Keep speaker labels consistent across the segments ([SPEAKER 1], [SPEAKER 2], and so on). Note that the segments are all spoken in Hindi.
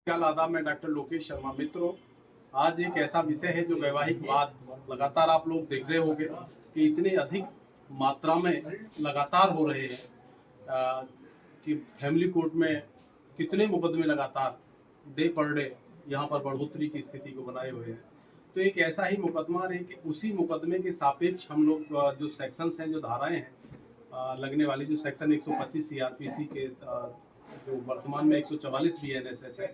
[SPEAKER 1] आदाब, मैं डॉक्टर लोकेश शर्मा। मित्रों, आज एक ऐसा विषय है जो वैवाहिक वाद लगातार आप लोग देख रहे होंगे कि इतने अधिक मात्रा में लगातार हो रहे हैं कि फैमिली कोर्ट में कितने मुकदमे लगातार डे पर डे यहाँ पर बढ़ोतरी की स्थिति को बनाए हुए हैं। तो एक ऐसा ही मुकदमा है कि उसी मुकदमे के सापेक्ष हम लोग जो सेक्शंस हैं, जो धाराएं हैं लगने वाली, जो सेक्शन 125 सीआरपीसी के जो वर्तमान में 144 बीएनएसएस है,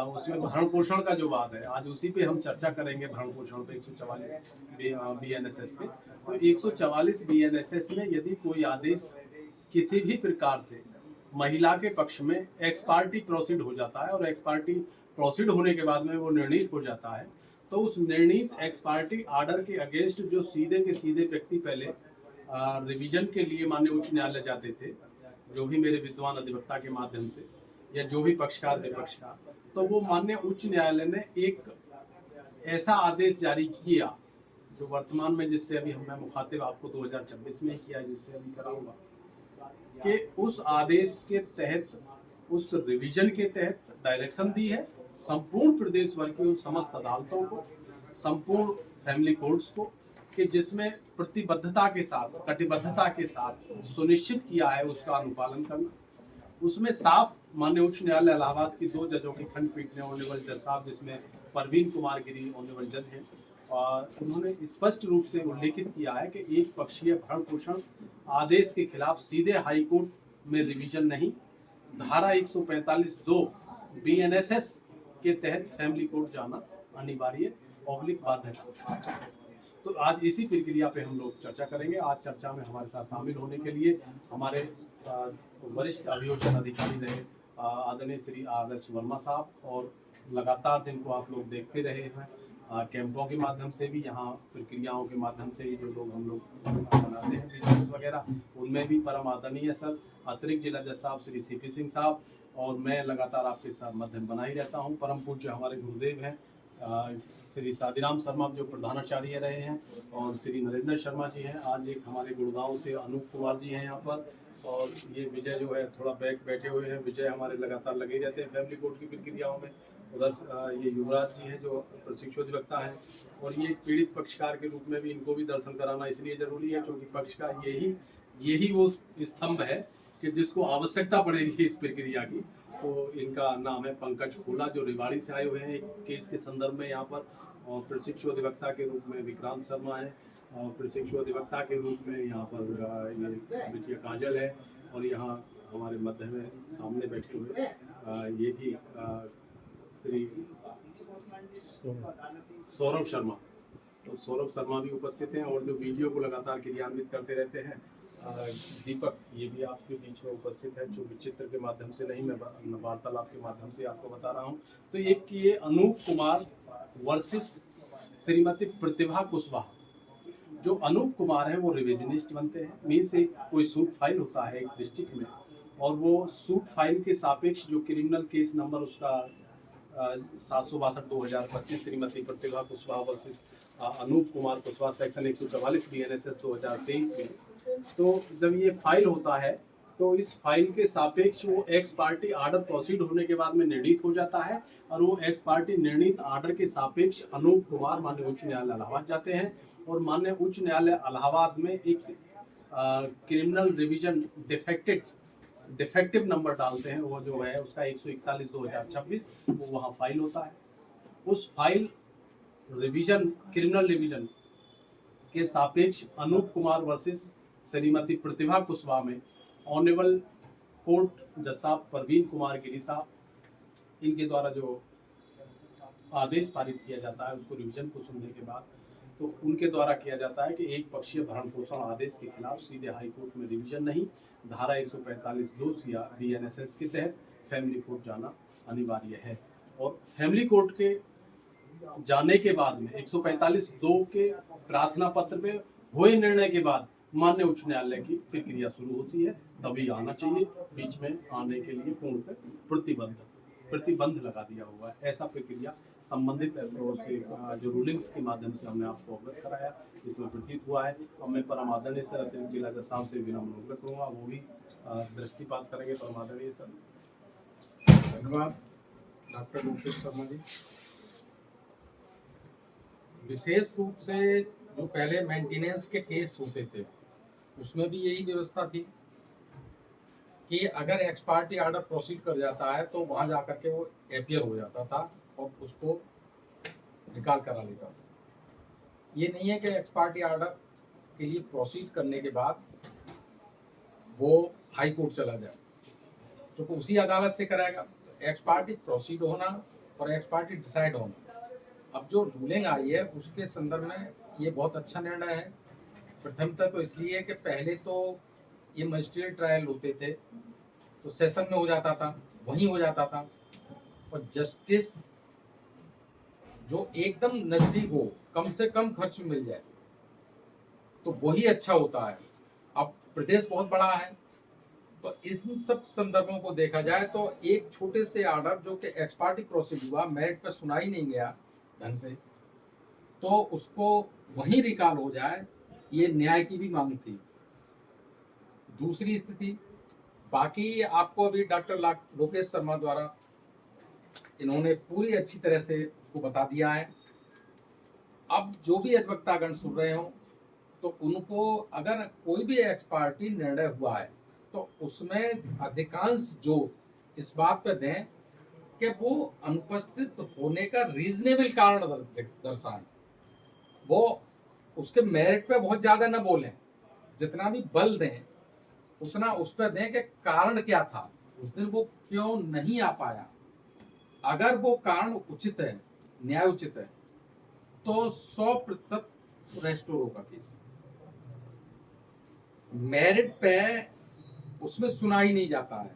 [SPEAKER 1] उसमें भरण पोषण का जो वाद है, आज उसी पे हम चर्चा करेंगे। भरण पोषण पे 144 बीएनएसएस पे, तो 144 बीएनएसएस में यदि कोई आदेश किसी भी प्रकार से महिला के पक्ष में एक्स पार्टी प्रोसीड हो जाता है और एक्स पार्टी प्रोसीड होने के बाद में वो निर्णीत हो जाता है, तो उस निर्णीत एक्स पार्टी आर्डर के अगेंस्ट जो सीधे के सीधे व्यक्ति पहले रिवीजन के लिए माननीय उच्च न्यायालय जाते थे, जो भी मेरे विद्वान अधिवक्ता के माध्यम से या जो भी पक्षकार विपक्ष का, तो वो माननीय उच्च न्यायालय ने एक ऐसा आदेश जारी किया जो वर्तमान में, जिससे अभी मैं मुखातिब आपको 2026 में ही किया, जिससे अभी कराऊंगा, कि उस आदेश के तहत, उस रिवीजन के तहत डायरेक्शन दी है संपूर्ण प्रदेश भर की समस्त अदालतों को, संपूर्ण फैमिली कोर्ट्स को, कि जिसमें प्रतिबद्धता के साथ, कटिबद्धता के साथ सुनिश्चित किया है उसका अनुपालन करना। उसमें साफ माननीय उच्च न्यायालय इलाहाबाद की 2 जजों की खंडपीठ ने, ऑनरेबल जज साहब जिसमें परवीन कुमार गिरी ऑनरेबल जज हैं, और उन्होंने स्पष्ट रूप से उल्लेखित किया है कि एक पक्षीय भरण पोषण आदेश के खिलाफ सीधे हाई कोर्ट में रिवीजन नहीं, धारा 145(2) बीएनएसएस के तहत फैमिली कोर्ट जाना अनिवार्य ऑब्लिक बाध्य है। तो आज इसी प्रक्रिया पे हम लोग चर्चा करेंगे। आज चर्चा में हमारे साथ शामिल होने के लिए हमारे वरिष्ठ अभियोजन अधिकारी रहे आदरणीय श्री आर.एस. वर्मा साहब, और लगातार जिनको आप लोग देखते रहे हैं कैंपों के माध्यम से भी, यहाँ प्रक्रियाओं के माध्यम से भी जो लोग हम लोग बनाते हैं वीडियोस वगैरह, उनमें भी परम आदरणीय सर अतिरिक्त जिला जज साहब श्री सीपी सिंह साहब, और मैं लगातार आपके साथ माध्यम बना ही रहता हूँ। परम पूज्य हमारे गुरुदेव हैं श्री सादीराम शर्मा जो प्रधानाचार्य रहे हैं, और श्री नरेंद्र शर्मा जी हैं। आज एक हमारे गुड़गांव से अनूप कुमार जी हैं यहाँ पर, और ये विजय जो है थोड़ा बैक बैठे हुए हैं। विजय हमारे लगातार लगे रहते हैं फैमिली कोर्ट की प्रक्रियाओं में। उधर ये युवराज जी हैं जो प्रशिक्षु अधिवक्ता हैं, और ये पीड़ित पक्षकार के रूप में भी इनको भी दर्शन कराना इसलिए जरूरी है क्योंकि पक्ष का यही वो स्तंभ है कि जिसको आवश्यकता पड़ेगी इस प्रक्रिया की। तो इनका नाम है पंकज खोला, जो रेवाड़ी से आए हुए हैं एक केस के संदर्भ में यहाँ पर, और प्रशिक्षु अधिवक्ता के रूप में विक्रांत शर्मा है, और प्रशिक्षु अधिवक्ता के रूप में यहाँ पर ये बिटिया काजल है, और यहाँ हमारे मध्य में सामने बैठे हुए ये भी श्री सौरभ शर्मा, तो सौरभ शर्मा भी उपस्थित हैं, और जो वीडियो को लगातार क्रियान्वित करते रहते हैं दीपक, ये भी आपके बीच में उपस्थित है, जो विचित्र के माध्यम से नहीं, मैं वार्तालाप के माध्यम से आपको बता रहा हूँ। तो एक कि ये अनूप कुमार वर्सेस श्रीमती प्रतिभा कुशवाहा। जो अनूप कुमार है वो रिविजनिस्ट बनते हैं, मीन्स एक कोई सूट फाइल होता है एक डिस्ट्रिक्ट में, और वो सूट फाइल के सापेक्ष जो क्रिमिनल केस नंबर उसका 762/2025 Shrimati Pratibha Kushwaha versus Anoop Kumar Kushwaha section 144 BNSS 2023 में, तो जब ये फाइल होता है तो इस फाइल के सापेक्ष वो एक्स पार्टी आर्डर प्रोसीड होने के बाद में निर्णीत हो जाता है, और वो एक्स पार्टी निर्णीत आर्डर के सापेक्ष अनूप कुमार माननीय उच्च न्यायालय इलाहाबाद जाते हैं, और माननीय उच्च न्यायालय इलाहाबाद में एक क्रिमिनल रिवीजन डिफेक्टिव नंबर डालते हैं, वो जो है उसका 141/2026 वो वहाँ फाइल होता है। उस फाइल रिवीजन, क्रिमिनल रिवीजन के सापेक्ष अनूप कुमार वर्सेस श्रीमती प्रतिभा कुशवाहा में ऑनरेबल कोर्ट जज साहब परवीन कुमार गिरी साहब, इनके द्वारा जो आदेश पारित किया जाता है उसको रिवीजन को सुनने के बाद, तो उनके द्वारा किया जाता है कि एक पक्षीय भरण पोषण आदेश के खिलाफ सीधे हाई कोर्ट में रिवीजन नहीं, धारा 145(2) बीएनएसएस के तहत फैमिली कोर्ट जाना अनिवार्य है। और फैमिली कोर्ट के जाने के बाद में 145(2) के प्रार्थना पत्र पे हुए निर्णय के बाद माननीय उच्च न्यायालय की प्रक्रिया शुरू होती है, तभी आना चाहिए। बीच में आने के लिए पूर्णतः प्रतिबंध लगा दिया हुआ है। ऐसा प्रक्रिया संबंधित से जो रूलिंग्स के माध्यम से हमने आपको अवगत कराया, इसमें प्रतीत हुआ है। अब मैं परम आदरणीय सर अतिरिक्त जिला जज साहब से विनम्र अनुरोध करूँगा, वो भी दृष्टिपात करेंगे। परम आदरणीय सर।
[SPEAKER 2] धन्यवाद डॉक्टर लोकेश शर्मा जी। विशेष रूप से जो पहले मेंटेनेंस के केस होते थे उसमें भी यही व्यवस्था थी कि अगर एक्स पार्टी ऑर्डर प्रोसीड कर जाता है तो वहां जाकर के वो एपियर हो जाता था और उसको निकाल करा लेता था। ये नहीं है कि एक्स पार्टी ऑर्डर के लिए प्रोसीड करने के बाद वो हाई कोर्ट चला जाए, क्योंकि उसी अदालत से कराएगा। एक्स पार्टी प्रोसीड होना और एक्स पार्टी डिसाइड होना, अब जो रूलिंग आई है उसके संदर्भ में ये बहुत अच्छा निर्णय है। प्रथमतः तो इसलिए कि पहले तो ये मजिस्ट्रेट ट्रायल होते थे तो सेशन में हो जाता था, वहीं हो जाता था, और जस्टिस जो एकदम नजदीक हो, कम से कम खर्च में मिल जाए, तो वही अच्छा होता है। अब प्रदेश बहुत बड़ा है, तो इन सब संदर्भों को देखा जाए तो एक छोटे से ऑर्डर जो कि एक्स पार्टी प्रोसीड हुआ, मेरिट पर सुनाई नहीं गया ढंग से, तो उसको वहीं रिकॉल हो जाए, ये न्याय की भी मांग थी। दूसरी स्थिति, बाकी आपको अभी डॉक्टर लोकेश शर्मा द्वारा इन्होंने पूरी अच्छी तरह से उसको बता दिया है। अब जो भी अधिवक्तागण सुन रहे हो तो उनको अगर कोई भी एक्स पार्टी निर्णय हुआ है तो उसमें अधिकांश जोर इस बात पे दें कि वो अनुपस्थित होने का रीजनेबल कारण दर्शाएं। वो उसके मेरिट पे बहुत ज्यादा न बोलें, जितना भी बल दें उतना उस पर दें कि कारण क्या था, उस दिन वो क्यों नहीं आ पाया। अगर वो कारण उचित है, न्याय उचित है, तो 100% रेस्टोर होगा केस। मेरिट पे उसमें सुना ही नहीं जाता है।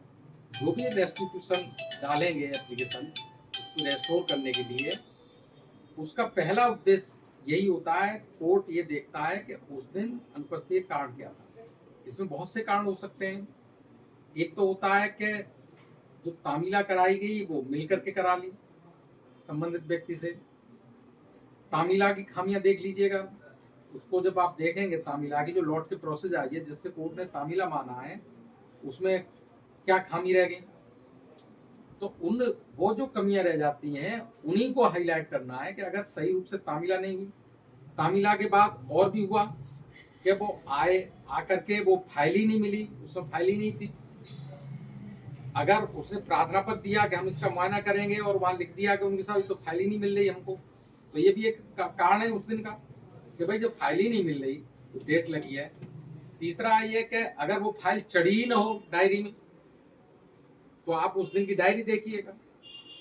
[SPEAKER 2] जो भी रेस्टिट्यूशन डालेंगे एप्लीकेशन उसको रेस्टोर करने के लिए, उसका पहला उद्देश्य यही होता है, कोर्ट ये देखता है कि उस दिन अनुपस्थित कारण क्या था। इसमें बहुत से कारण हो सकते हैं। एक तो होता है कि जो तामीला कराई गई वो मिलकर के करा ली संबंधित व्यक्ति से। तामीला की खामियां देख लीजिएगा, उसको जब आप देखेंगे तामीला की जो लौट के प्रोसेस आई है जिससे कोर्ट ने तामीला माना है, उसमें क्या खामी रह गई, तो वो जो कमियां रह जाती हैं उन्हीं को हाईलाइट करना है कि अगर सही रूप से तामीला नहीं हुई, तामीला के बाद और भी हुआ कि वो आकर के वो फाइल ही नहीं मिली, उसमें फाइल ही नहीं थी। अगर उसने प्रार्थना पत्र दिया कि हम इसका मुआयना करेंगे और वहां लिख दिया कि उनके साथ तो फाइल ही नहीं मिल रही हमको, तो ये भी एक कारण है उस दिन का कि भाई जब फाइल ही नहीं मिल रही तो डेट लगी है। तीसरा ये कि अगर वो फाइल चढ़ी ही ना हो डायरी में तो आप उस दिन की डायरी देखिएगा।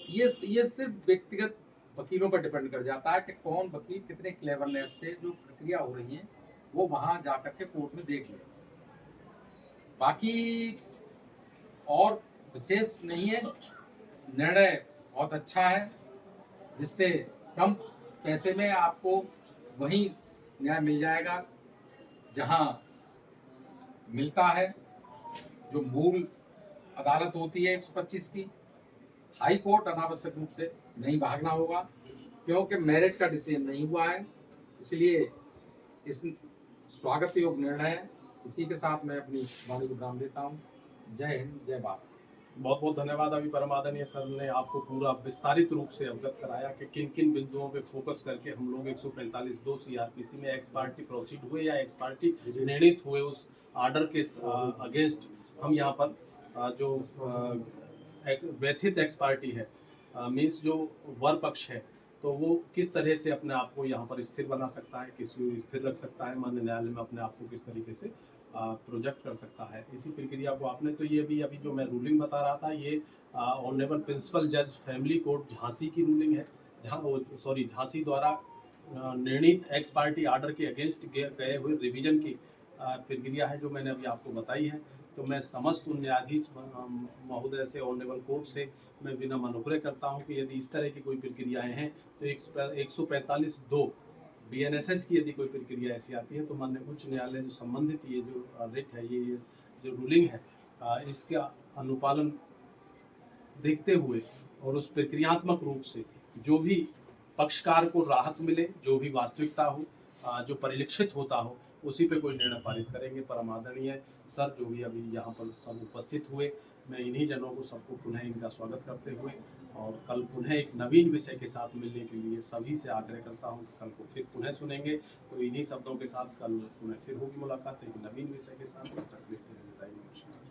[SPEAKER 2] ये सिर्फ व्यक्तिगत वकीलों पर डिपेंड कर जाता है कि कौन वकील कितने क्लेवरनेस से जो प्रक्रिया हो रही है वो वहां जाकर के कोर्ट में देख ले। बाकी और विशेष नहीं है, निर्णय बहुत अच्छा है जिससे कम पैसे में आपको वही न्याय मिल जाएगा जहां मिलता है। जो मूल अदालत होती है 125 की, हाई कोर्ट अनावश्यक रूप से नहीं भागना होगा क्योंकि मेरिट का डिसीजन नहीं हुआ है, इसलिए इस स्वागत योग्य निर्णय है। इसी के साथ मैं अपनी वाणी को विराम देता हूँ। जय हिंद, जय भारत।
[SPEAKER 1] बहुत बहुत धन्यवाद। अभी परमादरणीय सर ने आपको पूरा विस्तारित रूप से अवगत कराया कि किन किन बिंदुओं पे फोकस करके हम लोग 145(2) सीआरपीसी में एक्स पार्टी प्रोसीड हुए या एक्स पार्टी निर्णित हुए उस ऑर्डर के अगेंस्ट हम यहाँ पर जो व्यथित एक्स पार्टी है, मीन्स जो वर पक्ष है, तो वो किस तरह से अपने आप को यहाँ पर स्थिर बना सकता है, किसी स्थिर रख सकता है, माननीय न्यायालय में अपने आप को किस तरीके से प्रोजेक्ट कर सकता है। इसी प्रक्रिया को आपने तो ये भी अभी जो मैं रूलिंग बता रहा था, ये ऑनरेबल प्रिंसिपल जज फैमिली कोर्ट झांसी की रूलिंग है, झांसी द्वारा निर्णित एक्स पार्टी ऑर्डर के अगेंस्ट गए हुए रिवीजन की प्रक्रिया है जो मैंने अभी आपको बताई है। तो मैं समस्त उन न्यायाधीश महोदय से, ऑनरेबल कोर्ट से मैं बिना अनुग्रह करता हूं कि यदि इस तरह की कोई प्रक्रियाएं हैं तो 145(2) BNSS की यदि कोई प्रक्रिया ऐसी आती है तो माननीय उच्च न्यायालय जो संबंधित ये जो रिट है, ये जो रूलिंग है, इसका अनुपालन देखते हुए और उस प्रक्रियात्मक रूप से जो भी पक्षकार को राहत मिले, जो भी वास्तविकता हो, जो परिलक्षित होता हो, उसी पे कोई निर्णय पारित करेंगे। परम आदरणीय सर जो भी अभी यहाँ पर सब उपस्थित हुए, मैं इन्हीं जनों को सबको पुनः इनका स्वागत करते हुए और कल पुनः एक नवीन विषय के साथ मिलने के लिए सभी से आग्रह करता हूँ कि कल को फिर पुनः सुनेंगे। तो इन्हीं शब्दों के साथ कल पुनः फिर होगी मुलाकात एक नवीन विषय के साथ। तब तक लेते हैं विदाई, नमस्कार।